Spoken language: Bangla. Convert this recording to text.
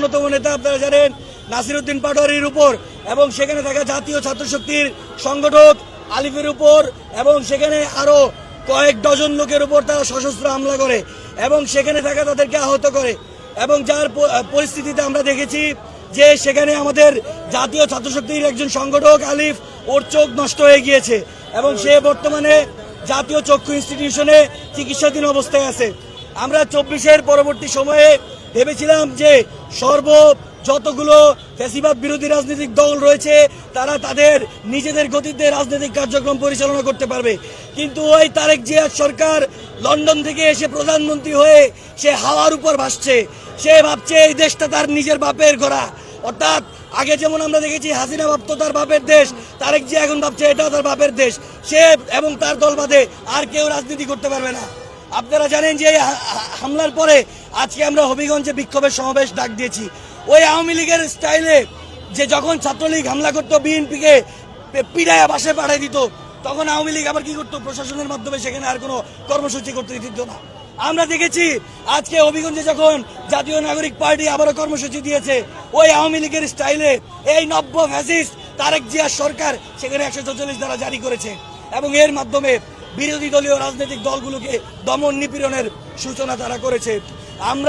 অন্যতম নেতা আপনারা জানেন নাসিরউদ্দিন পাটোয়ারির উপর এবং সেখানে থাকা জাতীয় ছাত্রশক্তির সংগঠক আলিফের উপর এবং সেখানে আরো কয়েক ডজন লোকের উপর তারা সশস্ত্র হামলা করে এবং সেখানে থাকা তাদেরকে আহত করে এবং যার পরিস্থিতিতে আমরা দেখেছি যে সেখানে আমাদের জাতীয় ছাত্রশক্তির একজন সংগঠক আলিফ ওর চোখ নষ্ট হয়ে গিয়েছে এবং সে বর্তমানে জাতীয় চক্ষু ইনস্টিটিউশনে চিকিৎসাধীন অবস্থায় আছে। আমরা 24-এর পরবর্তী সময়ে ভেবেছিলাম যে যতগুলো ফ্যাসিবাদ বিরোধী রাজনৈতিক দল রয়েছে তারা তাদের নিজেদের গতিতে রাজনৈতিক কার্যক্রম পরিচালনা করতে পারবে, কিন্তু ওই তারেক জিয়ার সরকার লন্ডন থেকে এসে প্রধানমন্ত্রী হয়ে সে হাওয়ার উপর ভাসছে। সে ভাবছে এই দেশটা তার নিজের বাপের ঘোড়া, অর্থাৎ আগে যেমন আমরা দেখেছি হাসিনা ভাবতো তার বাপের দেশ, তারেক জিয়া এখন ভাবছে এটা তার বাপের দেশ। সে এবং তার দল বাদে আর কেউ রাজনীতি করতে পারবে না। আপনারা জানেন যে এই হামলার পরে আজকে আমরা হবিগঞ্জে বিক্ষোভের সমাবেশ ডাক দিয়েছি। ওই আওয়ামী লীগের স্টাইলে যে যখন ছাত্রলীগ হামলা করতো বিএনপিকে পিড়ায়া বাসে পাঠিয়ে দিত, তখন আওয়ামী লীগ আবার কি করতো, প্রশাসনের মাধ্যমে সেখানে আর কোনো কর্মসূচি করতে দিত না। আমরা দেখেছি আজকে হবিগঞ্জে যখন জাতীয় নাগরিক পার্টি আবারও কর্মসূচি দিয়েছে ওই আওয়ামী লীগের স্টাইলে, এই নব্য ফ্যাসিস্ট তারেক জিয়ার সরকার সেখানে 144 ধারা জারি করেছে এবং এর মাধ্যমে বিরোধী দলীয় রাজনৈতিক দলগুলোকে দমন নিপীড়নের সূচনা তারা করেছে। আমরা